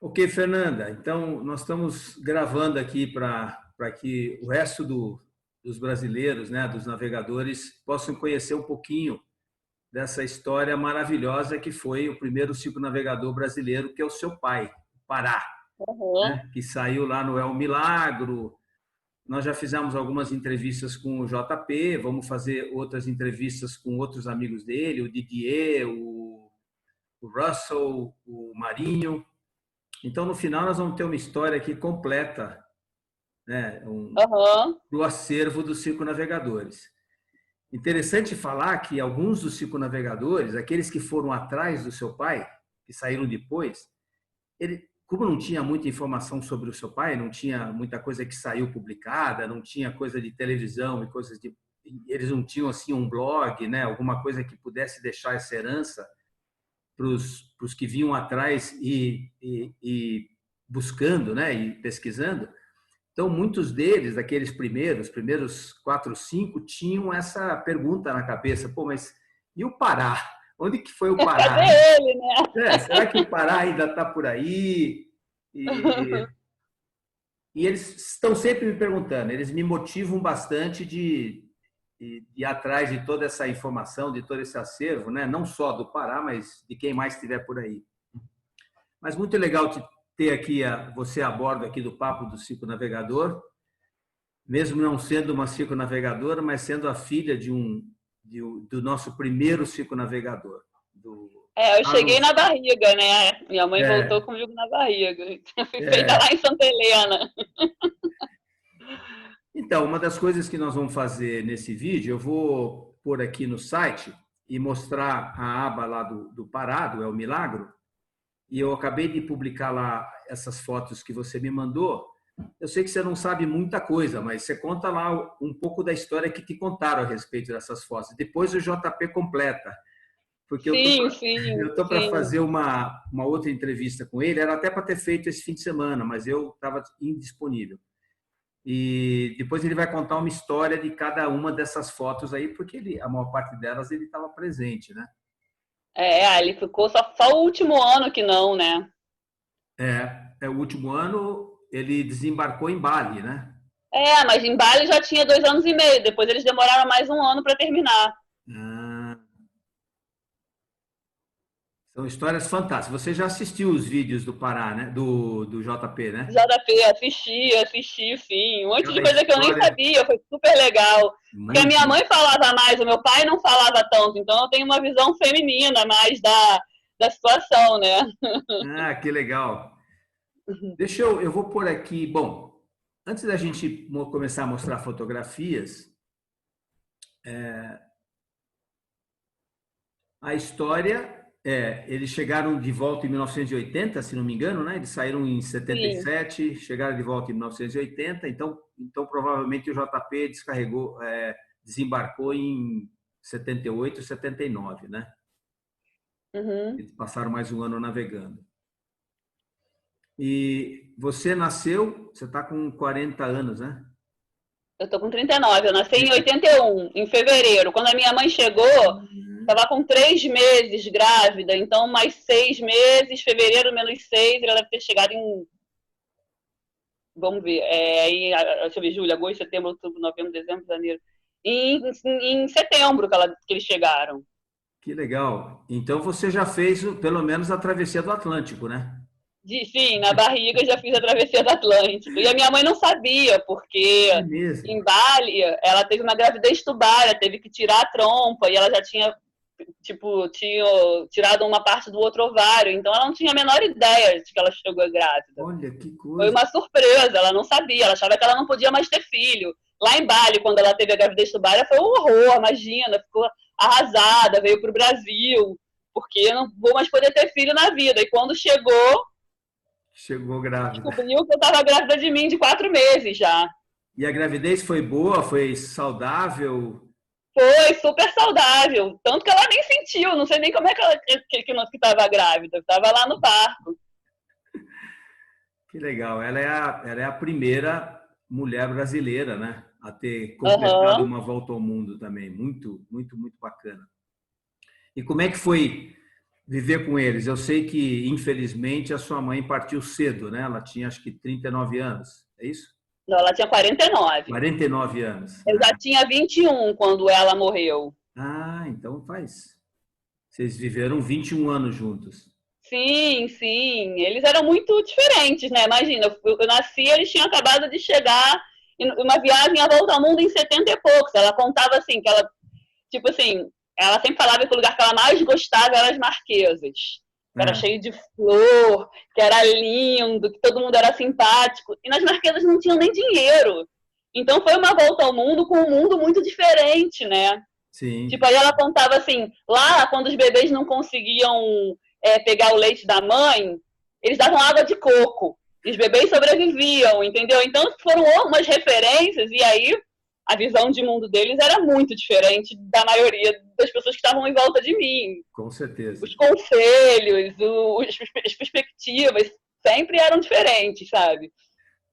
Ok, Fernanda. Então, nós estamos gravando aqui para que o resto dos brasileiros, né, dos navegadores, possam conhecer um pouquinho dessa história maravilhosa que foi o primeiro circunnavegador brasileiro, que é o seu pai, o Pará, Uhum. né, que saiu lá no El Milagro. Nós já fizemos algumas entrevistas com o JP, vamos fazer outras entrevistas com outros amigos dele, o Didier, o Russell, o Marinho. Então, no final, nós vamos ter uma história aqui completa, né, Aham. do acervo dos circunnavegadores. Interessante falar que alguns dos circunnavegadores, aqueles que foram atrás do seu pai, que saíram depois, ele, como não tinha muita informação sobre o seu pai, não tinha muita coisa que saiu publicada, não tinha coisa de televisão e coisas de, eles não tinham assim um blog, né, alguma coisa que pudesse deixar essa herança para os que vinham atrás e buscando, né, e pesquisando. Então, muitos deles, daqueles primeiros 4, 5, tinham essa pergunta na cabeça: pô, mas e o Pará? Onde que foi o Cadê Pará? ele, né? Será que o Pará ainda está por aí? E, e eles estão sempre me perguntando, eles me motivam bastante de ir atrás de toda essa informação, de todo esse acervo, né? Não só do Pará, mas de quem mais estiver por aí. Mas muito legal te ter aqui você a bordo aqui do Papo do Circunnavegador, mesmo não sendo uma circunnavegadora, mas sendo a filha do nosso primeiro circunnavegador, do Eu cheguei Carlos. na barriga, né? Minha mãe voltou É, comigo na barriga. Eu fui feita é. lá em Santa Helena. Então, uma das coisas que nós vamos fazer nesse vídeo, eu vou pôr aqui no site e mostrar a aba lá do Parado, é o Milagro, e eu acabei de publicar lá essas fotos que você me mandou. Eu sei que você não sabe muita coisa, mas você conta lá um pouco da história que te contaram a respeito dessas fotos. Depois o JP completa, porque Sim, eu sim, estou para sim. fazer uma outra entrevista com ele, era até para ter feito esse fim de semana, mas eu estava indisponível. E depois ele vai contar uma história de cada uma dessas fotos aí, porque a maior parte delas ele estava presente, né? Ele ficou só o último ano que não, né? O último ano ele desembarcou em Bali, né? Mas em Bali já tinha 2 anos e meio. Depois eles demoraram mais um ano para terminar. Ah, são histórias fantásticas. Você já assistiu os vídeos do Pará, né? Do JP, né? JP, assisti, sim. Um monte de Cada coisa que eu nem história sabia, foi super legal. Porque a minha muito. mãe falava mais, o meu pai não falava tanto, então eu tenho uma visão feminina mais da situação, né? Ah, que legal. Eu vou pôr aqui. Bom, antes da gente começar a mostrar fotografias, a história eles chegaram de volta em 1980, se não me engano, né? Eles saíram em Sim. 77, chegaram de volta em 1980, então provavelmente o JP desembarcou em 78, 79, né? Uhum. Eles passaram mais um ano navegando. E você nasceu, você está com 40 anos, né? Eu tô com 39, eu nasci em 81, em fevereiro. Quando a minha mãe chegou, estava com 3 meses grávida, então mais 6 meses, fevereiro menos 6, ela deve ter chegado em. Vamos ver, deixa eu ver, julho, agosto, setembro, outubro, novembro, dezembro, janeiro. Em setembro que eles chegaram. Que legal. Então você já fez pelo menos a travessia do Atlântico, né? Sim, na barriga já fiz a travessia do Atlântico. E a minha mãe não sabia, porque É mesmo. em Bali ela teve uma gravidez tubária, teve que tirar a trompa e ela já tinha, tipo, tinha tirado uma parte do outro ovário, então ela não tinha a menor ideia de que ela chegou grávida. Olha que Foi coisa. uma surpresa, ela não sabia, ela achava que ela não podia mais ter filho. Lá em Bali, quando ela teve a gravidez tubária, foi um horror, imagina, ficou arrasada, veio para o Brasil, porque não vou mais poder ter filho na vida. E quando chegou, Chegou grávida. descobriu que eu estava grávida de mim de 4 meses já. E a gravidez foi boa, foi saudável? Foi super saudável, tanto que ela nem sentiu, não sei nem como é que ela que estava grávida, estava lá no parto. Que legal. Ela é a primeira mulher brasileira, né? A ter completado Aham. uma volta ao mundo também. Muito, muito, muito bacana. E como é que foi? viver com eles. Eu sei que, infelizmente, a sua mãe partiu cedo, né? Ela tinha, acho que, 39 anos. É isso? Não, ela tinha 49. 49 anos. Eu já tinha 21 quando ela morreu. Então faz. Vocês viveram 21 anos juntos. Sim, sim. Eles eram muito diferentes, né? Imagina, eu nasci, eles tinham acabado de chegar em uma viagem à volta ao mundo em 70 e poucos. Ela contava assim, que ela, tipo assim, ela sempre falava que o lugar que ela mais gostava era as Marquesas. Que era cheio de flor, que era lindo, que todo mundo era simpático. E nas Marquesas não tinham nem dinheiro. Então foi uma volta ao mundo com um mundo muito diferente, né? Sim. Tipo, aí ela contava assim, lá quando os bebês não conseguiam pegar o leite da mãe, eles davam água de coco. E os bebês sobreviviam, entendeu? Então foram umas referências, e aí a visão de mundo deles era muito diferente da maioria das pessoas que estavam em volta de mim. Com certeza. Os conselhos, as perspectivas sempre eram diferentes, sabe?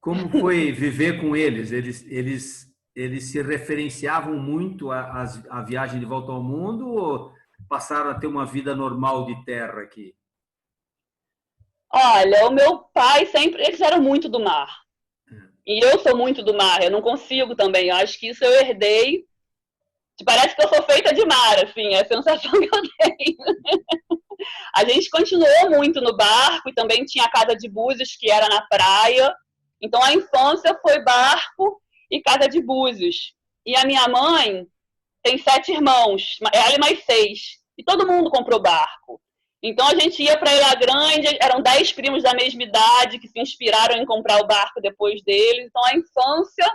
Como foi viver com eles? Eles se referenciavam muito à viagem de volta ao mundo ou passaram a ter uma vida normal de terra aqui? Olha, o meu pai sempre, eles eram muito do mar. E eu sou muito do mar, eu não consigo também. Eu acho que isso eu herdei. Parece que eu sou feita de mar, assim, é a sensação que eu tenho. A gente continuou muito no barco e também tinha a casa de Búzios, que era na praia. Então a infância foi barco e casa de Búzios. E a minha mãe tem 7 irmãos, ela e mais 6. E todo mundo comprou barco. Então a gente ia para Ilha Grande, eram 10 primos da mesma idade que se inspiraram em comprar o barco depois deles. Então a infância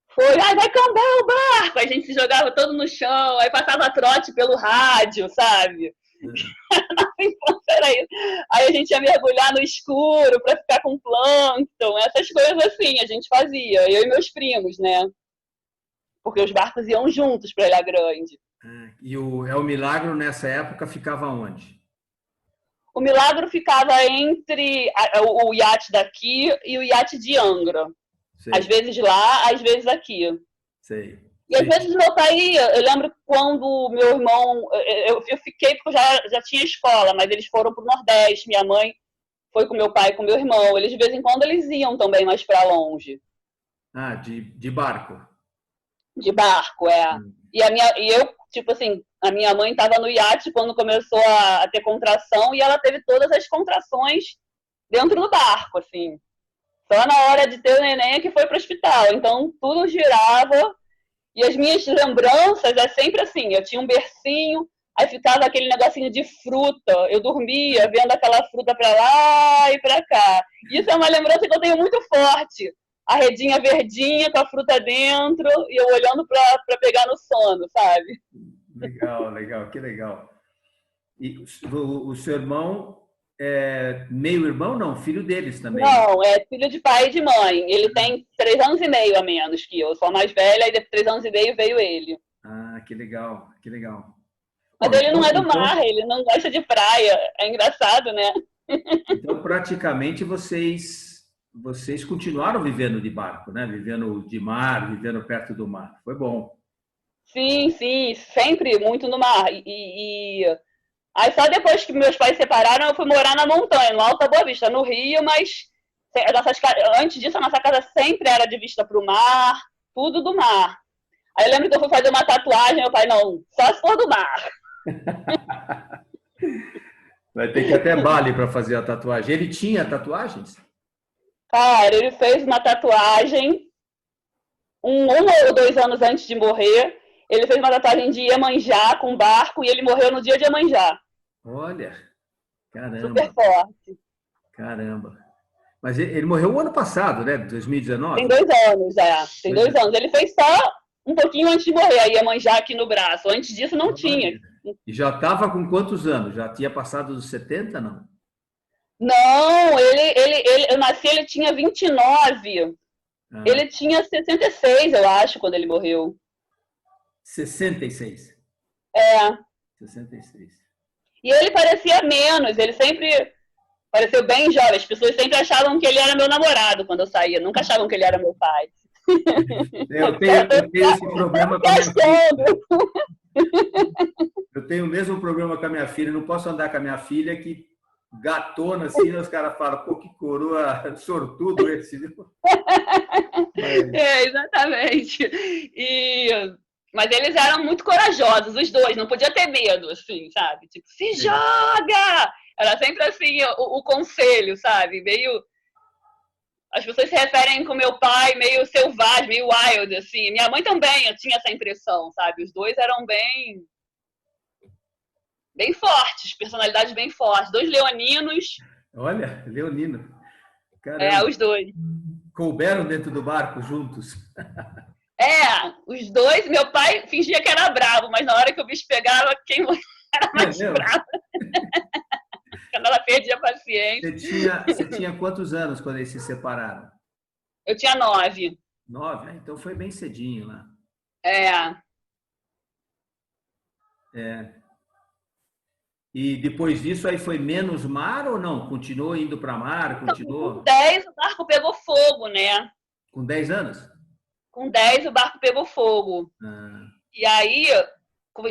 foi, vai cambar o barco! A gente se jogava todo no chão, aí passava trote pelo rádio, sabe? Nossa infância era isso. Aí a gente ia mergulhar no escuro para ficar com plâncton, essas coisas assim a gente fazia, eu e meus primos, né? Porque os barcos iam juntos para Ilha Grande. E o El Milagro, nessa época, ficava onde? O Milagro ficava entre o iate daqui e o iate de Angra. Sei. Às vezes lá, às vezes aqui. Sei. E às vezes meu pai ia. Eu lembro quando meu irmão... Eu fiquei porque eu já tinha escola, mas eles foram para o Nordeste. Minha mãe foi com meu pai e com meu irmão. Eles, de vez em quando, eles iam também mais para longe. De barco? De barco, é. E eu, tipo assim, a minha mãe estava no iate quando começou a ter contração e ela teve todas as contrações dentro do barco, assim. Só na hora de ter o neném que foi para o hospital. Então, tudo girava. E as minhas lembranças é sempre assim. Eu tinha um bercinho, aí ficava aquele negocinho de fruta. Eu dormia vendo aquela fruta para lá e para cá. Isso é uma lembrança que eu tenho muito forte. A redinha verdinha com a fruta dentro e eu olhando para pegar no sono, sabe? Legal, que legal. E o seu irmão é meio irmão, não? Filho deles também? Não, é filho de pai e de mãe. Ele tem 3 anos e meio a menos que eu. Eu sou a mais velha e depois de 3 anos e meio veio ele. Que legal, que legal. Mas ele não é do mar, ele não gosta de praia. É engraçado, né? Então, praticamente, vocês continuaram vivendo de barco, né? Vivendo de mar, vivendo perto do mar. Foi bom. Sim, sempre muito no mar. Aí só depois que meus pais se separaram, eu fui morar na montanha, no Alto da Boa Vista, no Rio, mas antes disso a nossa casa sempre era de vista para o mar, tudo do mar. Aí eu lembro que eu fui fazer uma tatuagem, meu pai, não, só se for do mar. Vai ter que ir até Bali para fazer a tatuagem. Ele tinha tatuagens? Cara, ele fez uma tatuagem 1 ou 2 anos antes de morrer. Ele fez uma tatuagem de Iemanjá com barco e ele morreu no dia de Iemanjá. Olha, caramba. Super forte. Caramba. Mas ele morreu o ano passado, né? 2019? Tem 2 anos, Tem 2 anos. Ele fez só um pouquinho antes de morrer, a Iemanjá aqui no braço. Antes disso não tinha. E já estava com quantos anos? Já tinha passado dos 70, não? Não, eu nasci, ele tinha 29. Ele tinha 66, eu acho, quando ele morreu. 66? É. 66. E ele parecia menos, ele sempre pareceu bem jovem. As pessoas sempre achavam que ele era meu namorado quando eu saía, nunca achavam que ele era meu pai. Eu tenho esse problema com a minha filha. Eu tenho o mesmo problema com a minha filha. Não posso andar com a minha filha que gatona assim, os caras falam, pô, que coroa sortudo esse, viu? Exatamente. Mas eles eram muito corajosos, os dois, não podia ter medo, assim, sabe? Tipo, se joga! Era sempre assim o conselho, sabe? Meio. As pessoas se referem com meu pai meio selvagem, meio wild, assim. Minha mãe também, eu tinha essa impressão, sabe? Os dois eram bem fortes, personalidades bem fortes. Dois leoninos. Olha, leonino. Caramba. Os dois. Couberam dentro do barco juntos? Os dois. Meu pai fingia que era bravo, mas na hora que o bicho pegava, quem era mais bravo? Quando ela perdia a paciência. Você tinha quantos anos quando eles se separaram? Eu tinha 9. 9? Então foi bem cedinho lá. E depois disso aí foi menos mar ou não? Continuou indo para mar? Continuou? Com 10 o barco pegou fogo, né? Com 10 anos? Com 10 o barco pegou fogo. E aí,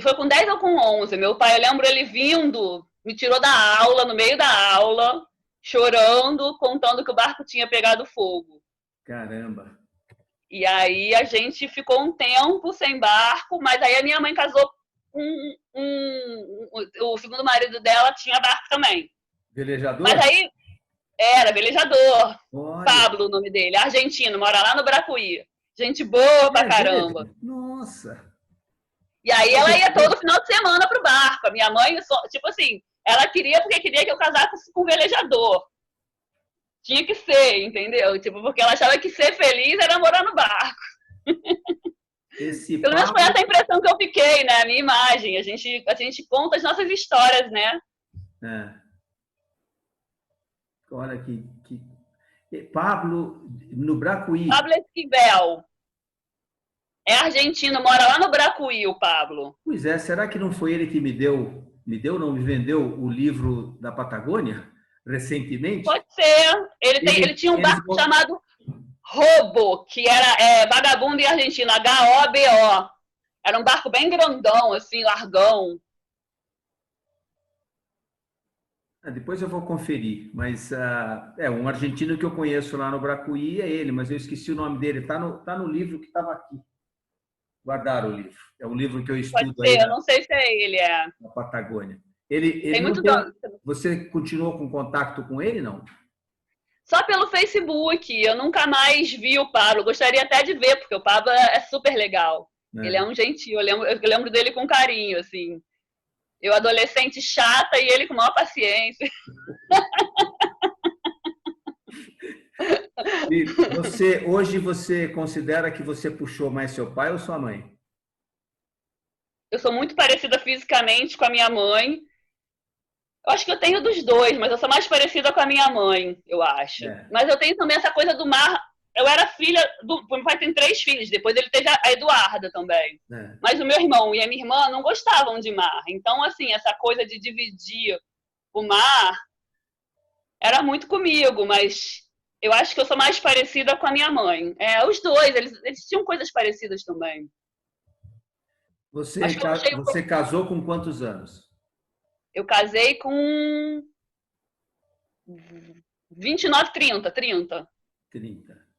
foi com 10 ou com 11? Meu pai, eu lembro ele vindo, me tirou da aula, no meio da aula, chorando, contando que o barco tinha pegado fogo. Caramba! E aí a gente ficou um tempo sem barco, mas aí a minha mãe casou com o segundo marido dela, tinha barco também. Velejador? Mas aí era velejador. Olha. Pablo, o nome dele, argentino, mora lá no Bracuí. Gente boa pra caramba. Nossa! E aí ela ia todo final de semana pro barco. A minha mãe, tipo assim, ela queria porque queria que eu casasse com um velejador. Tinha que ser, entendeu? Tipo, porque ela achava que ser feliz era morar no barco. Pelo menos foi essa a impressão que eu fiquei, né? A minha imagem. A gente conta as nossas histórias, né? Olha que... Pablo, no Bracuí. Pablo Esquivel. É argentino, mora lá no Bracuí, o Pablo. Pois é, será que não foi ele que me vendeu o livro da Patagônia recentemente? Pode ser. Ele tinha um barco chamado Robo, que era vagabundo em argentino, H-O-B-O. Era um barco bem grandão, assim, largão. Depois eu vou conferir, mas um argentino que eu conheço lá no Bracuí é ele, mas eu esqueci o nome dele. Está no livro que estava aqui. Guardaram o livro. É um livro que eu estudo Pode ser, aí eu não sei se é ele, na Patagônia. Ele tem muito Você continuou com contato com ele, não? Só pelo Facebook. Eu nunca mais vi o Pablo. Gostaria até de ver, porque o Pablo é super legal. Ele é um gentil. Eu lembro dele com carinho, assim. Eu adolescente chata e ele com maior paciência. E hoje você considera que você puxou mais seu pai ou sua mãe? Eu sou muito parecida fisicamente com a minha mãe. Eu acho que eu tenho dos dois, mas eu sou mais parecida com a minha mãe, eu acho. Mas eu tenho também essa coisa do mar. Eu era filha do... Meu pai tem 3 filhos, depois ele teve a Eduarda também. Mas o meu irmão e a minha irmã não gostavam de mar. Então, assim, essa coisa de dividir o mar era muito comigo, mas eu acho que eu sou mais parecida com a minha mãe. Os dois, eles tinham coisas parecidas também. Você casou com quantos anos? Eu casei com 29, 30. 30.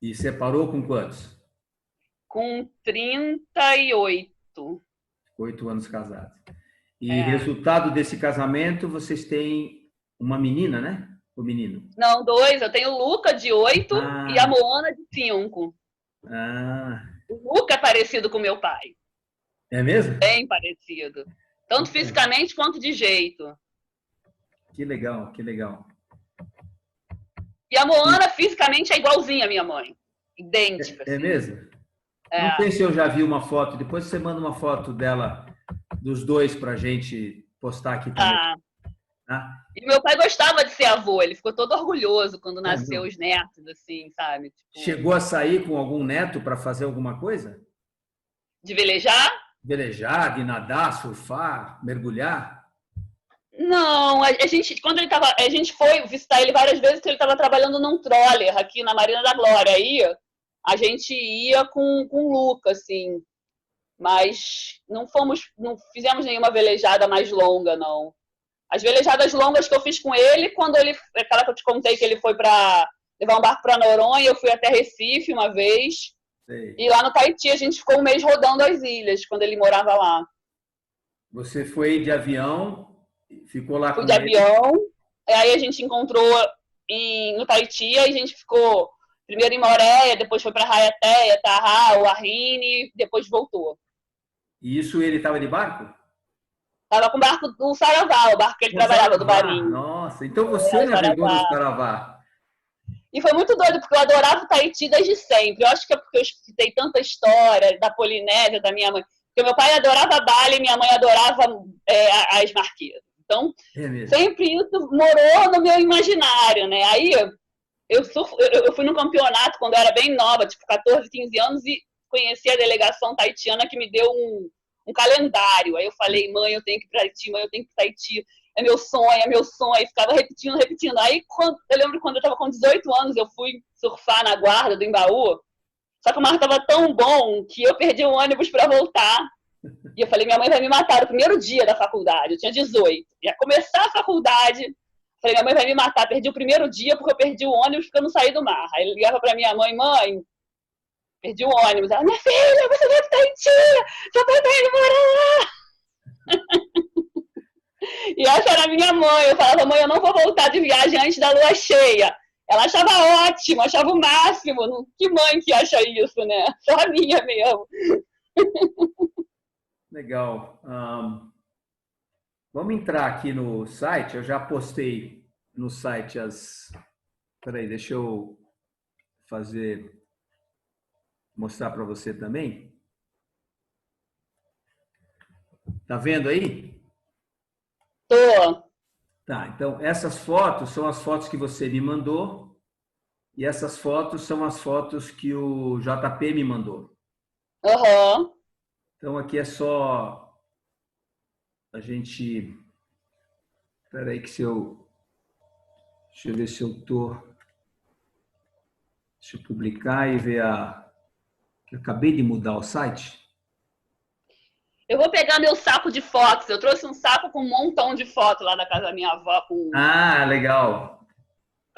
E separou com quantos? Com 38. 8 anos casados. E resultado desse casamento, vocês têm uma menina, né? O menino? Não, 2. Eu tenho o Luca, de 8, e a Moana, de 5. O Luca é parecido com meu pai. É mesmo? Bem parecido. Tanto fisicamente quanto de jeito. Que legal, que legal. E a Moana, fisicamente, é igualzinha à minha mãe. Idêntica. É mesmo? Não sei se eu já vi uma foto. Depois você manda uma foto dela, dos dois, pra gente postar aqui também. E meu pai gostava de ser avô. Ele ficou todo orgulhoso quando nasceu os netos, assim, sabe? Tipo... Chegou a sair com algum neto para fazer alguma coisa? De velejar? Velejar, de nadar, surfar, mergulhar? Não, a gente foi visitar ele várias vezes porque ele estava trabalhando num troller aqui na Marina da Glória. Aí a gente ia com o Luca, assim. Mas não fizemos nenhuma velejada mais longa, não. As velejadas longas que eu fiz com ele, aquela que eu te contei que ele foi para levar um barco para Noronha, eu fui até Recife uma vez. Sei. E lá no Tahiti a gente ficou um mês rodando as ilhas, quando ele morava lá. Você foi de avião, ficou lá Fui com de ele? avião, aí a gente encontrou no Tahiti, aí a gente ficou primeiro em Moréia, depois foi para Raiateia, Tarra, Huahine, depois voltou. E isso ele estava de barco? Tava com o barco do Saravá, o barco que ele No trabalhava, do Saravá. Marinho. Nossa, então você O navegou no Saravá. Saravá. E foi muito doido, porque eu adorava o Tahiti desde sempre. Eu acho que é porque eu escutei tanta história da Polinésia, da minha mãe. Porque meu pai adorava Bali e minha mãe adorava as Marquesas. Então, É mesmo. sempre isso morou no meu imaginário, né? Aí eu fui num campeonato quando eu era bem nova, tipo 14, 15 anos, e conheci a delegação tahitiana que me deu um calendário. Aí eu falei, mãe, eu tenho que ir para Tahiti, mãe, eu tenho que ir para Tahiti. É meu sonho, é meu sonho. E ficava repetindo, repetindo. Aí eu lembro quando eu estava com 18 anos, eu fui surfar na guarda do Embaú. Só que o mar estava tão bom que eu perdi o ônibus para voltar. E eu falei, minha mãe vai me matar no primeiro dia da faculdade. Eu tinha 18. Ia começar a faculdade. Falei, minha mãe vai me matar. Perdi o primeiro dia porque eu perdi o ônibus porque eu não saí do mar. Aí eu ligava para minha mãe, mãe, perdi o ônibus. Ela, minha filha, você vai para Tahiti. Seu pai tá indo morar lá. E essa era a minha mãe. Eu falava, mãe, eu não vou voltar de viagem antes da lua cheia. Ela achava ótimo, achava o máximo. Que mãe que acha isso, né? Só a minha mesmo. Legal. Vamos entrar aqui no site. Eu já postei no site as. Peraí, deixa eu mostrar para você também. Tá vendo aí? Tô. Tá, então essas fotos são as fotos que você me mandou e essas fotos são as fotos que o JP me mandou. Aham. Então aqui é só a gente. Espera aí que se eu. Deixa eu ver se eu tô. Deixa eu publicar e ver a. Eu acabei de mudar o site. Eu vou pegar meu saco de fotos. Eu trouxe um saco com um montão de fotos lá da casa da minha avó. Ah, legal.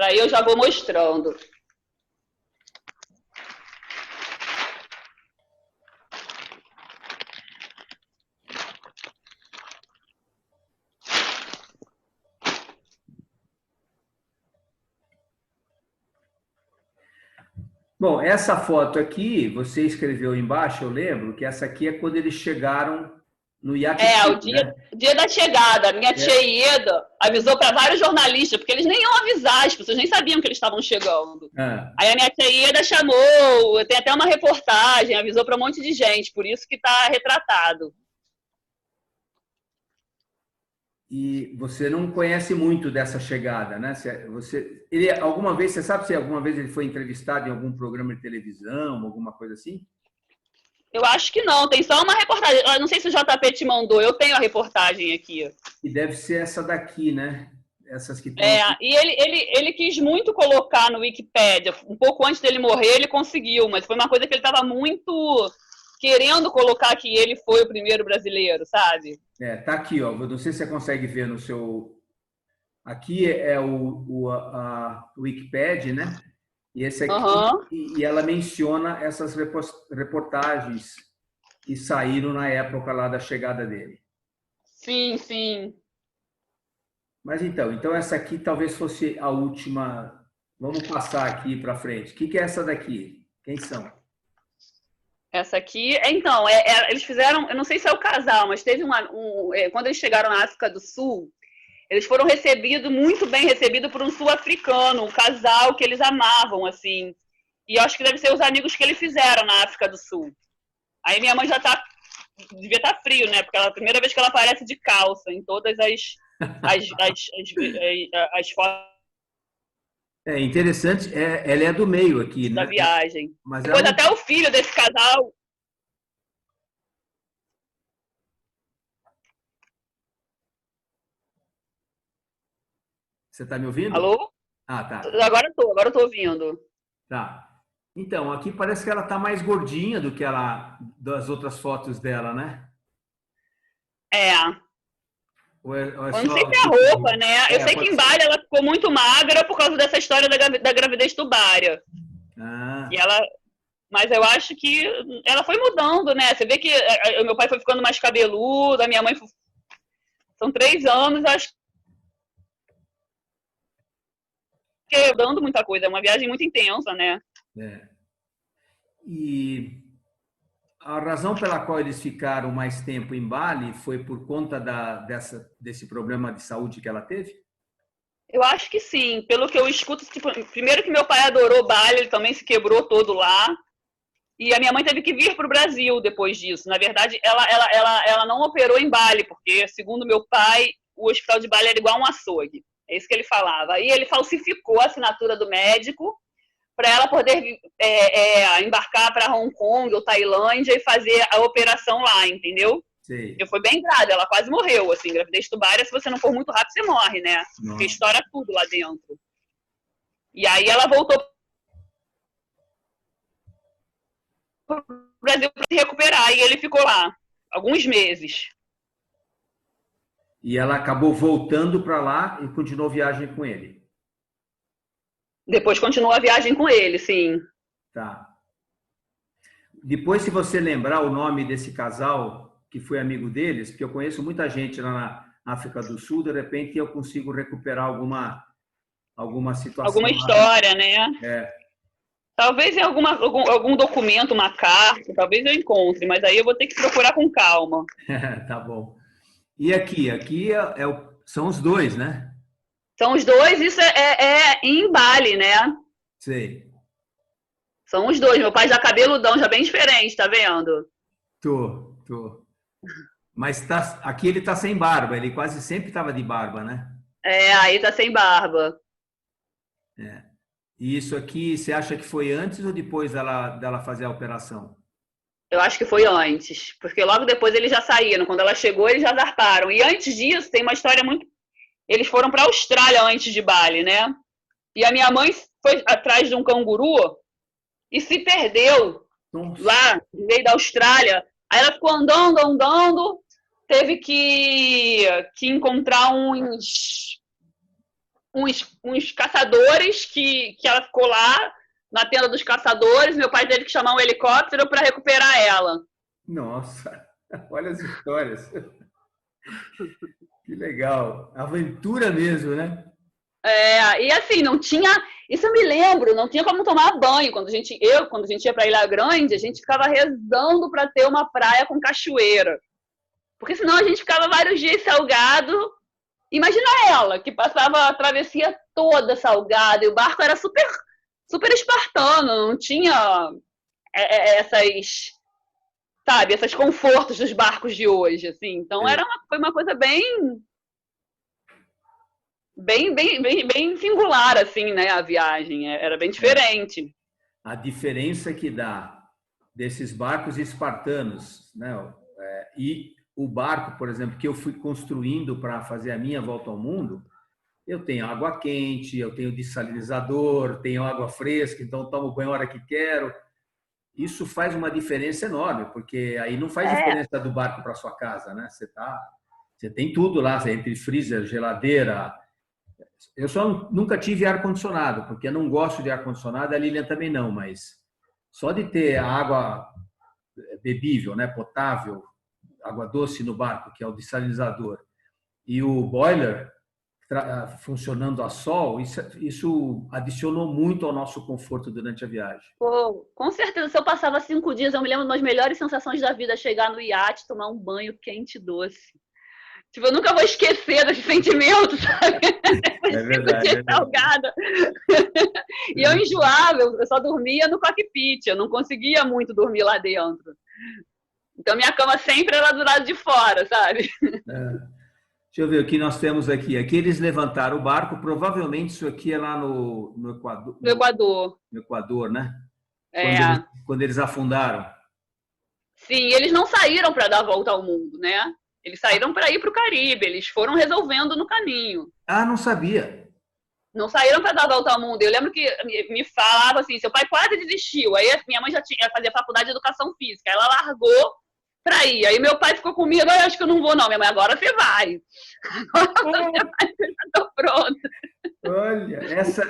Aí eu já vou mostrando. Bom, essa foto aqui, você escreveu embaixo, eu lembro, que essa aqui é quando eles chegaram no Yacht O Club, né? dia da chegada. Minha tia É. Ieda avisou para vários jornalistas, porque eles nem iam avisar, as pessoas nem sabiam que eles estavam chegando. Ah, Aí a minha tia Ieda chamou, tem até uma reportagem, avisou para um monte de gente, por isso que está retratado. e você não conhece muito dessa chegada, né? Alguma vez, você sabe se alguma vez ele foi entrevistado em algum programa de televisão, alguma coisa assim? Eu acho que não, tem só uma reportagem. Eu não sei se o JP te mandou, eu tenho a reportagem aqui. E deve ser essa daqui, né? Essas que estão aqui. E ele quis muito colocar no Wikipedia. Um pouco antes dele morrer, ele conseguiu, mas foi uma coisa que ele estava muito querendo colocar que ele foi o primeiro brasileiro, sabe? Tá aqui, ó. Não sei se você consegue ver no seu. Aqui é a Wikipedia, né? E esse aqui, Uhum. e ela menciona essas reportagens que saíram na época lá da chegada dele. Sim, sim. Mas então essa aqui talvez fosse a última. Vamos passar aqui para frente. O que é essa daqui? Quem são? Essa aqui, então, eles fizeram, eu não sei se é o casal, mas teve quando eles chegaram na África do Sul, eles foram recebidos, muito bem recebidos por um sul-africano, um casal que eles amavam, assim. E eu acho que deve ser os amigos que eles fizeram na África do Sul. Aí minha mãe devia estar frio, né? Porque é a primeira vez que ela aparece de calça em todas as fotos É interessante, ela é do meio aqui, da né? viagem. Mas ela Depois não. até o filho desse casal. Você está me ouvindo? Alô? Ah, tá. Agora eu tô ouvindo. Tá. Então, aqui parece que ela está mais gordinha do que ela das outras fotos dela, né? É. Ou é Eu não só sei o se é a tipo de... roupa, né? Eu É, sei que pode em ser. Bali ela ficou muito magra por causa dessa história da gravidez tubária. E Ah, ela, mas eu acho que ela foi mudando, né? Você vê que o meu pai foi ficando mais cabeludo, a minha mãe são 3 anos, acho que dando muita coisa, é uma viagem muito intensa, né? é. E a razão pela qual eles ficaram mais tempo em Bali foi por conta desse problema de saúde que ela teve? Eu acho que sim, pelo que eu escuto, tipo, primeiro que meu pai adorou Bali, ele também se quebrou todo lá. E a minha mãe teve que vir para o Brasil depois disso. Na verdade, ela não operou em Bali, porque, segundo meu pai, o hospital de Bali era igual um açougue. É isso que ele falava. Aí ele falsificou a assinatura do médico para ela poder embarcar para Hong Kong ou Tailândia e fazer a operação lá, entendeu? Sei. Porque foi bem grave, ela quase morreu. Assim, gravidez tubária, se você não for muito rápido, você morre, né? Porque Nossa. estoura tudo lá dentro. E aí ela voltou para o Brasil para se recuperar e ele ficou lá alguns meses. E ela acabou voltando para lá e continuou viagem com ele. Depois continuou a viagem com ele, sim. Tá. Depois, se você lembrar o nome desse casal que foi amigo deles, porque eu conheço muita gente lá na África do Sul, de repente eu consigo recuperar alguma Alguma situação lá. história, né? É, Talvez em algum documento, uma carta, talvez eu encontre, mas aí eu vou ter que procurar com calma. tá bom. E aqui são os dois, né? São os dois, isso é em Bali, né? Sei. São os dois. Meu pai já cabeludão, já bem diferente, tá vendo? Tô. Mas aqui ele tá sem barba, ele quase sempre estava de barba, né? É, aí tá sem barba. É. E isso aqui, você acha que foi antes ou depois dela fazer a operação? Eu acho que foi antes, porque logo depois eles já saíram. Quando ela chegou, eles já zarparam. E antes disso, tem uma história muito. Eles foram para a Austrália antes de Bali, né? E a minha mãe foi atrás de um canguru e se perdeu Nossa. lá no meio da Austrália. Aí ela ficou andando, teve que encontrar uns caçadores que ela ficou lá na tenda dos caçadores. Meu pai teve que chamar um helicóptero para recuperar ela. Nossa, olha as histórias. Que legal. Aventura mesmo, né? E assim, não tinha. Isso eu me lembro, não tinha como tomar banho. Quando a gente ia para Ilha Grande, a gente ficava rezando para ter uma praia com cachoeira. Porque senão a gente ficava vários dias salgado. Imagina ela, que passava a travessia toda salgada, e o barco era super, super espartano, não tinha essas, sabe, esses confortos dos barcos de hoje, assim. Então foi uma coisa bem singular, assim, né, a viagem. Era bem diferente. A diferença que dá desses barcos espartanos, né? E o barco, por exemplo, que eu fui construindo para fazer a minha volta ao mundo, eu tenho água quente, eu tenho dessalinizador, tenho água fresca, então tomo banho a hora que quero. Isso faz uma diferença enorme, porque aí não faz diferença do barco para sua casa, né? Você tem tudo lá, entre freezer, geladeira. Eu só nunca tive ar-condicionado, porque eu não gosto de ar-condicionado, a Lilian também não, mas só de ter a água bebível, né, potável, água doce no barco, que é o dessalinizador, e o boiler funcionando a sol, isso adicionou muito ao nosso conforto durante a viagem. Pô, com certeza, se eu passava 5 dias, eu me lembro das melhores sensações da vida, chegar no iate, tomar um banho quente e doce. Tipo, eu nunca vou esquecer desse sentimento, sabe? Depois É de 5 verdade, dias é verdade. salgada. E eu enjoava, eu só dormia no cockpit, eu não conseguia muito dormir lá dentro. Então minha cama sempre era do lado de fora, sabe? Deixa eu ver o que nós temos aqui. Aqui eles levantaram o barco, provavelmente isso aqui é lá no Equador, No Equador. no Equador, né? É. Quando eles afundaram. Sim, eles não saíram para dar a volta ao mundo, né? Eles saíram para ir para o Caribe, eles foram resolvendo no caminho. Ah, não sabia. Não saíram para dar a volta ao mundo. Eu lembro que me falava assim, seu pai quase desistiu. Aí minha mãe já tinha fazer faculdade de educação física. Ela largou para ir. Aí meu pai ficou comigo, eu acho que eu não vou não. Minha mãe, agora você vai. Agora você vai, eu já estou pronta. Olha,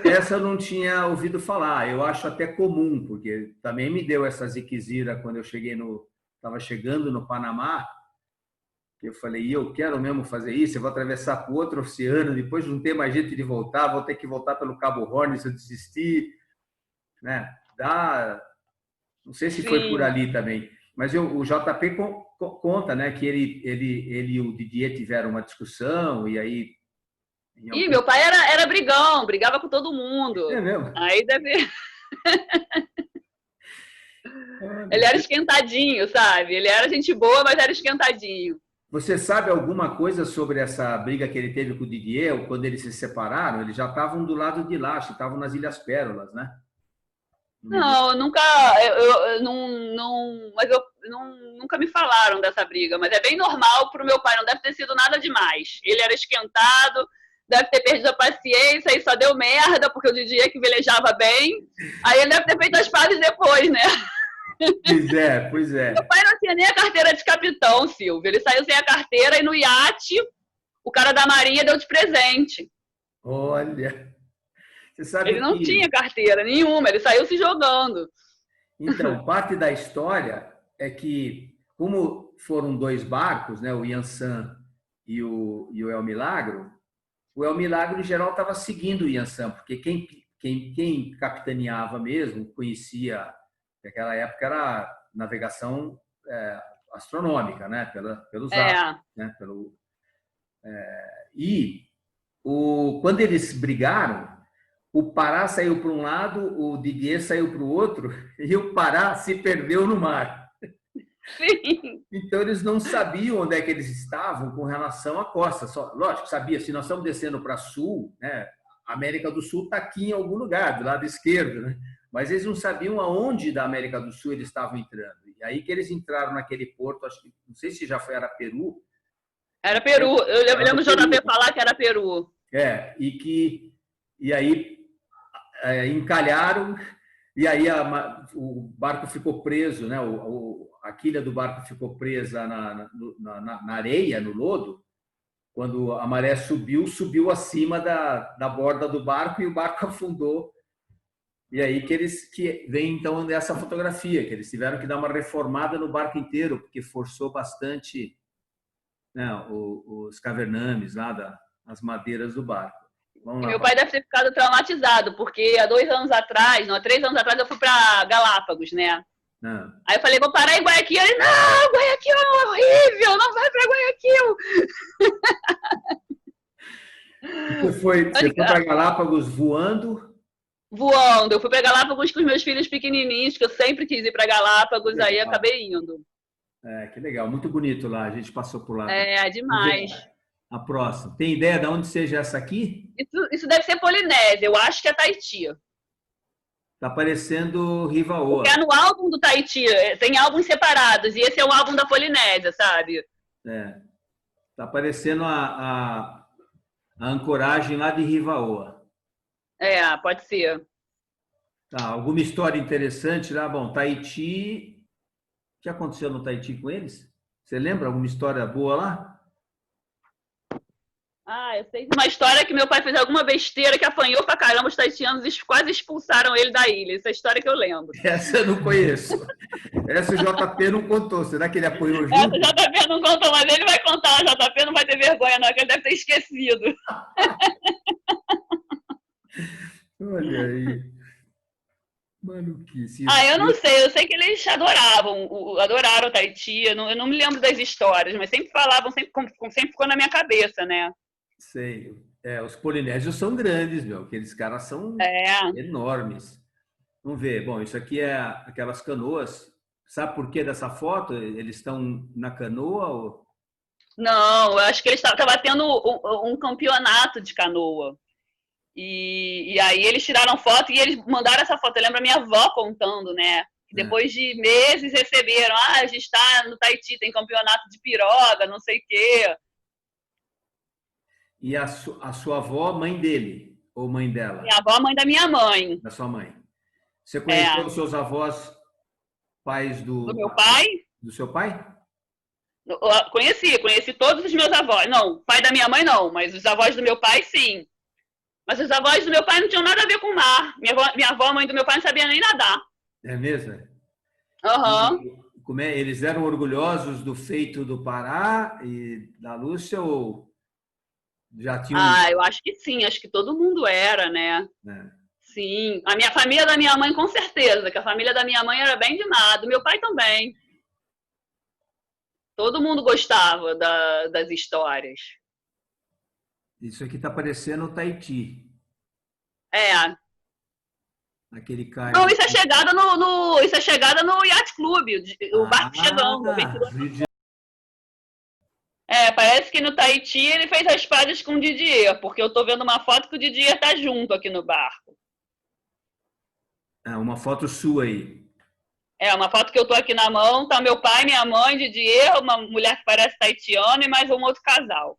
essa eu não tinha ouvido falar. Eu acho até comum, porque também me deu essa ziquezira quando eu estava chegando no Panamá. Eu falei, eu quero mesmo fazer isso, eu vou atravessar para o outro oceano, depois não ter mais jeito de voltar, vou ter que voltar pelo Cabo Horn se eu desistir, né? Não sei se foi por ali também, mas o JP conta, né, que ele e o Didier tiveram uma discussão e aí... Ih, meu pai era brigão, brigava com todo mundo. É mesmo? Aí deve... Ele era esquentadinho, sabe? Ele era gente boa, mas era esquentadinho. Você sabe alguma coisa sobre essa briga que ele teve com o Didier, ou quando eles se separaram? Eles já estavam do lado de lá, estavam nas Ilhas Pérolas, né? Não, eu nunca, nunca me falaram dessa briga, mas é bem normal para o meu pai, não deve ter sido nada demais. Ele era esquentado, deve ter perdido a paciência e só deu merda, porque o Didier que velejava bem, aí ele deve ter feito as pazes depois, né? Pois é. Meu pai não tinha nem a carteira de capitão, Silvio. Ele saiu sem a carteira e no iate o cara da Marinha deu de presente. Olha, você sabe ele não tinha carteira nenhuma, ele saiu se jogando. Então, parte da história é que, como foram dois barcos, né, o Yansan e o El Milagro, o El Milagro, em geral, estava seguindo o Yansan, porque quem capitaneava mesmo, conhecia... Naquela época era navegação astronômica, né? Pelos astros, né? Quando eles brigaram, o Pará saiu para um lado, o Didier saiu para o outro e o Pará se perdeu no mar. Sim. Então eles não sabiam onde é que eles estavam com relação à costa. Lógico, sabia, se nós estamos descendo para sul, né? A América do Sul está aqui em algum lugar, do lado esquerdo, né? Mas eles não sabiam aonde da América do Sul eles estavam entrando. E aí que eles entraram naquele porto, acho que não sei se já era Peru. Era Peru. Eu lembro o JP falar que era Peru. E aí encalharam e aí o barco ficou preso, né? A quilha do barco ficou presa na areia, no lodo. Quando a maré subiu acima da borda do barco e o barco afundou. E aí que vem então essa fotografia, que eles tiveram que dar uma reformada no barco inteiro, porque forçou bastante, né, os cavernames lá, as madeiras do barco. Meu pai deve ter ficado traumatizado, porque há 3 anos atrás eu fui para Galápagos, né? Aí eu falei, vou parar em Guayaquil. Ele, não, Guayaquil é horrível, não vai para Guayaquil. Você foi para Galápagos voando? Voando. Eu fui para Galápagos com os meus filhos pequenininhos, que eu sempre quis ir para Galápagos, aí acabei indo. Que legal, muito bonito lá, a gente passou por lá. É demais. A próxima. Tem ideia de onde seja essa aqui? Isso deve ser Polinésia, eu acho que é Tahiti. Tá parecendo Rivaoa. Porque é no álbum do Tahiti, tem álbuns separados, e esse é o álbum da Polinésia, sabe? Tá parecendo a ancoragem lá de Rivaoa. Pode ser. Tá, alguma história interessante lá? Bom, Tahiti... O que aconteceu no Tahiti com eles? Você lembra alguma história boa lá? Eu sei de uma história que meu pai fez alguma besteira que apanhou pra caramba, os tahitianos quase expulsaram ele da ilha. Essa é a história que eu lembro. Essa eu não conheço. Essa o JP não contou. Será que ele apanhou junto? Essa o JP não contou, mas ele vai contar. O JP não vai ter vergonha, não, que ele deve ter esquecido. Olha aí. Maluquice. Eu não sei. Eu sei que eles adoraram o Tahiti. Eu não me lembro das histórias, mas sempre falavam, sempre ficou na minha cabeça, né? Sei. Os polinésios são grandes, meu. Aqueles caras são enormes. Vamos ver. Bom, isso aqui é aquelas canoas. Sabe por que dessa foto? Eles estão na canoa? Ou... Não, eu acho que eles estavam tendo um campeonato de canoa. E aí eles tiraram foto e eles mandaram essa foto. Eu lembro a minha avó contando, né? Que depois de meses receberam. A gente está no Tahiti, tem campeonato de piroga, não sei o quê. E a sua avó, mãe dele? ou mãe Minha dela? avó, mãe da minha mãe. Da sua mãe. Você conheceu É. os seus avós, pais Do meu pai, do seu pai? eu conheci todos os meus avós. Não, pai da minha mãe não, mas os avós do meu pai, sim. Mas os avós do meu pai não tinham nada a ver com o mar. Minha avó, mãe do meu pai, não sabia nem nadar. É mesmo? Aham. E como é, eles eram orgulhosos do feito do Pará e da Lúcia ou já tinham, Ah, eu acho que sim, acho que todo mundo era, né? né? Sim. A minha família da minha mãe, com certeza, que a família da minha mãe era bem de mar, do meu pai também. Todo mundo gostava das histórias. Isso aqui está parecendo o Tahiti, É. aquele cais. Não, isso é chegada no Yacht Club, o barco chegando, a Ah, aventura. É, parece que no Tahiti ele fez as pazes com o Didier, porque eu tô vendo uma foto que o Didier tá junto aqui no barco. uma foto sua aí. É, uma foto que eu tô aqui na mão, tá meu pai, minha mãe, Didier, uma mulher que parece tahitiana e mais um outro casal.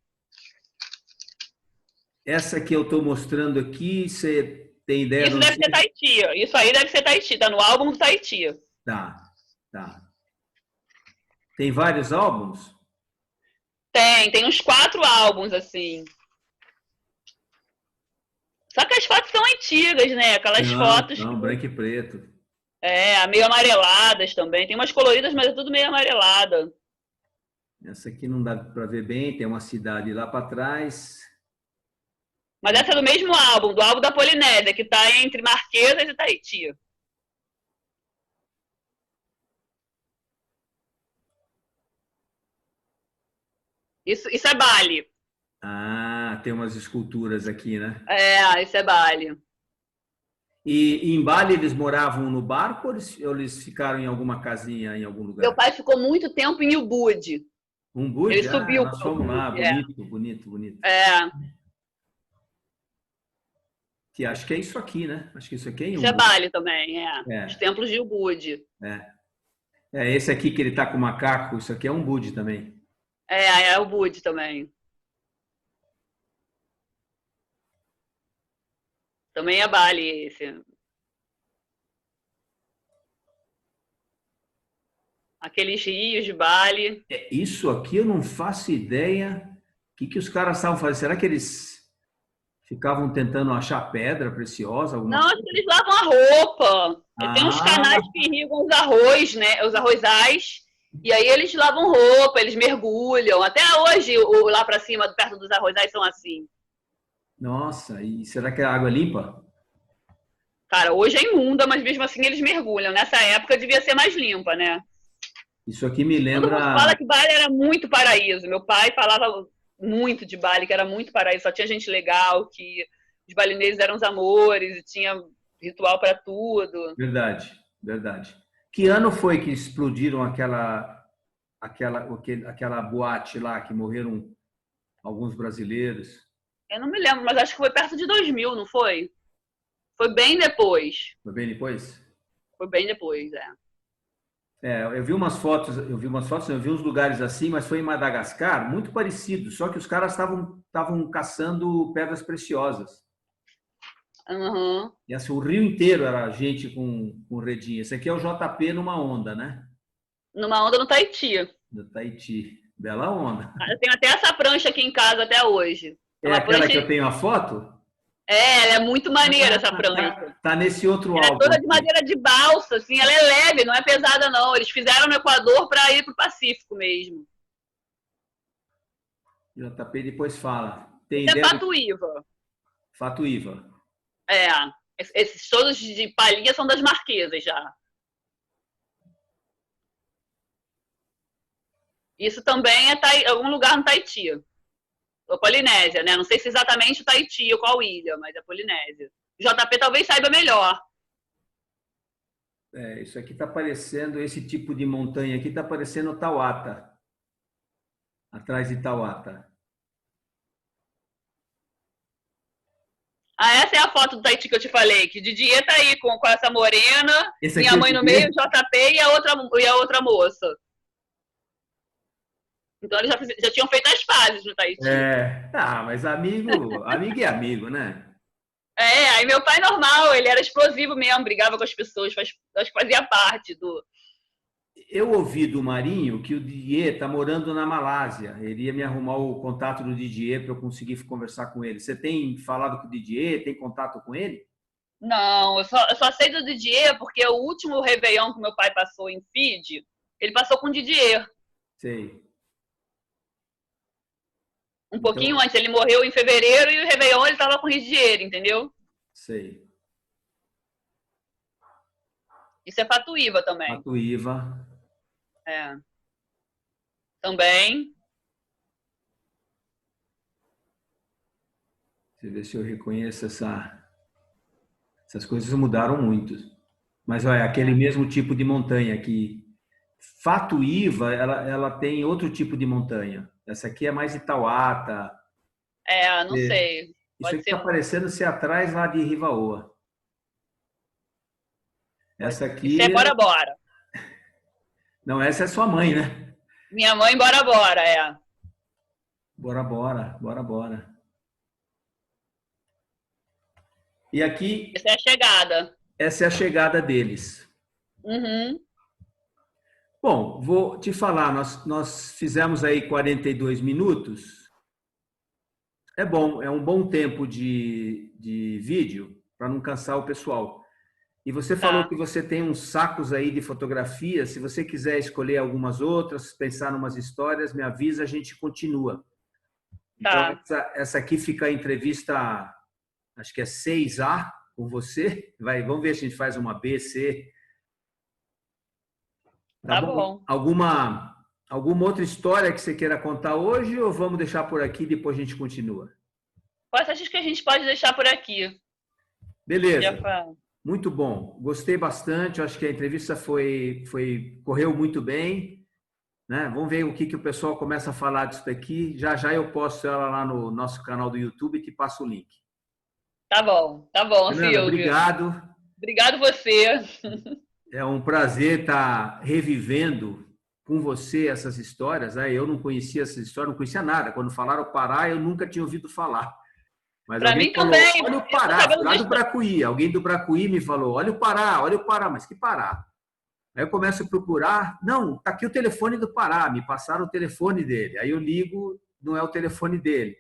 Essa que eu estou mostrando aqui, você tem ideia de Isso onde deve ser seja? Tahiti, isso aí deve ser Tahiti, tá no álbum do Tahiti. Tá, tá. Tem vários álbuns? Tem uns 4 álbuns, assim. Só que as fotos são antigas, né? Aquelas Não, fotos que não, branco e preto. meio amareladas também. Tem umas coloridas, mas é tudo meio amarelada. Essa aqui não dá para ver bem, tem uma cidade lá para trás. Mas essa é do mesmo álbum, do álbum da Polinésia, que tá entre Marquesas e Tahiti. Isso é Bali. Ah, tem umas esculturas aqui, né? É, isso é Bali. E em Bali eles moravam no barco ou eles ficaram em alguma casinha em algum Meu lugar? pai ficou muito tempo em Ubud. Ele Ubud? Ah, subiu nós para fomos lá, Ubud. bonito, bonito, bonito. É, Que acho que é isso aqui, né? Acho que isso aqui é em isso é Ubud. Bali também, é. Os É, templos de Ubud. é. É esse aqui que ele tá com o macaco, isso aqui é um Ubud também. É Ubud também. Também é Bali esse. Aqueles rios de Bali. Isso aqui eu não faço ideia. O que os caras estavam fazendo? Será que eles ficavam tentando achar pedra preciosa, alguma Não, acho coisa? que eles lavam a roupa. Tem uns canais Ah, que irrigam os arroz, né? Os arrozais. E aí eles lavam roupa, eles mergulham. Até hoje, lá pra cima, perto dos arrozais, são assim. nossa, e será que a água é limpa? Cara, hoje é imunda, mas mesmo assim eles mergulham. Nessa época devia ser mais limpa, né? Isso aqui me Todo mundo fala lembra. que Bali era muito paraíso. Meu pai falava muito de Bali, que era muito paraíso. Só tinha gente legal, que os balineiros eram os amores, e tinha ritual para tudo. Verdade, verdade. Que ano foi que explodiram aquela boate lá que morreram alguns brasileiros? Eu não me lembro, mas acho que foi perto de 2000, não foi? Foi bem depois. Foi bem depois? Foi bem depois, é. Eu vi umas fotos, eu vi uns lugares assim, mas foi em Madagascar, muito parecido, só que os caras estavam caçando pedras preciosas. Uhum. E assim, o rio inteiro era gente com redinha. Esse aqui é o JP numa onda, né? Numa onda no Tahiti. Do Tahiti. Bela onda. Eu tenho até essa prancha aqui em casa até hoje. É É uma aquela prancha. que eu tenho a foto? Ela é muito maneira, essa Tá, prancha. tá nesse outro Ela é álbum toda de aqui. madeira de balsa, assim, ela é leve, não é pesada, não. Eles fizeram no Equador para ir para o Pacífico mesmo. JP depois fala. Tem Isso é ideia do Patuíva. Fato IVA. É. Esses todos de palhinha são das marquesas já. Isso também é algum lugar no Tahiti. Ou Polinésia, né? Não sei se exatamente o Tahiti ou qual ilha, mas é Polinésia. O JP talvez saiba melhor. Isso aqui está parecendo, esse tipo de montanha aqui está parecendo Tauata. Atrás de Tauata. Ah, essa é a foto do Tahiti que eu te falei, que Didier tá aí com essa morena, Esse aqui minha é o mãe no meio, o Didier? JP e a outra moça. Então eles já tinham feito as pazes no Tahiti. Mas amigo é amigo, né? Aí meu pai normal, ele era explosivo mesmo, brigava com as pessoas, acho que fazia parte do... Eu ouvi do Marinho que o Didier está morando na Malásia. Ele ia me arrumar o contato do Didier para eu conseguir conversar com ele. Você tem falado com o Didier? Tem contato com ele? Não, eu só sei do Didier porque o último Réveillon que meu pai passou em Fiji, ele passou com o Didier. Sei. Um pouquinho Então, antes, ele morreu em fevereiro e o Réveillon ele tava com o Didier, entendeu? sei. Isso é Fatuíva também. Matuíva. É. Também. Deixa eu ver se eu reconheço essas coisas mudaram muito. Mas olha, aquele mesmo tipo de montanha que Fatuíva, ela tem outro tipo de montanha. Essa aqui é mais Itauata. Não sei. Isso Pode aqui está ser. parecendo ser atrás lá de Rivaoa. Essa Isso é aqui, Bora Bora. não, essa é sua mãe, né? Minha mãe, Bora Bora, é. Bora, bora, bora, bora. E aqui, Essa é a chegada. essa é a chegada deles. Uhum. Bom, vou te falar, nós fizemos aí 42 minutos. É bom, é um bom tempo de vídeo para não cansar o pessoal. E você falou Tá, que você tem uns sacos aí de fotografia. Se você quiser escolher algumas outras, pensar em umas histórias, me avisa, a gente continua. Então, tá. essa aqui fica a entrevista, acho que é 6A com você. Vamos ver se a gente faz uma B, C. Tá Tá bom? bom. Alguma outra história que você queira contar hoje ou vamos deixar por aqui e depois a gente continua? Quais achas que a gente pode deixar por aqui? Já Beleza. falo. Muito bom. Gostei bastante. Acho que a entrevista correu muito bem. Né? Vamos ver o que o pessoal começa a falar disso daqui. Já já eu posto ela lá no nosso canal do YouTube e te passo o link. Tá bom, Fernanda, Silvio. obrigado. Obrigado você. É um prazer estar revivendo com você essas histórias. Eu não conhecia essa história, não conhecia nada. Quando falaram Pará, eu nunca tinha ouvido falar. Mas Para alguém mim falou, também. olha o Eu tô Pará, sabendo fui lá do Bracuí. Alguém do Bracuí me falou, olha o Pará, mas que Pará? Aí eu começo a procurar, não, tá aqui o telefone do Pará, me passaram o telefone dele. Aí eu ligo, não é o telefone dele.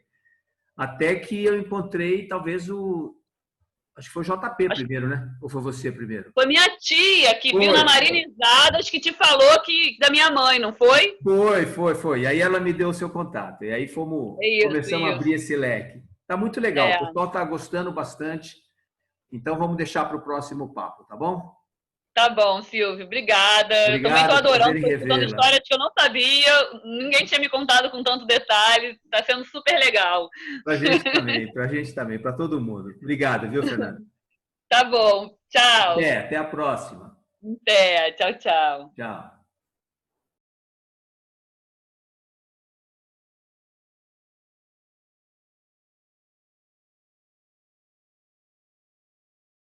Até que eu encontrei talvez acho que foi o JP primeiro, né? Ou foi você primeiro? Foi minha tia que viu na Foi, Marinizadas que te falou que da minha mãe, não foi? foi. E aí ela me deu o seu contato. E aí É isso, começamos a abrir isso. esse leque. Tá muito legal, o É. pessoal tá gostando bastante. Então vamos deixar para o próximo papo, tá bom? Tá bom, Silvio. Obrigada. Eu também tô Obrigado, prazer adorando, em tô escutando revê-la. histórias que eu não sabia. Ninguém tinha me contado com tanto detalhe. Tá sendo super legal. Pra gente também, para todo mundo. Obrigado, viu, Fernando? Tá bom. Tchau. Até a próxima. Até. Tchau, tchau. Tchau.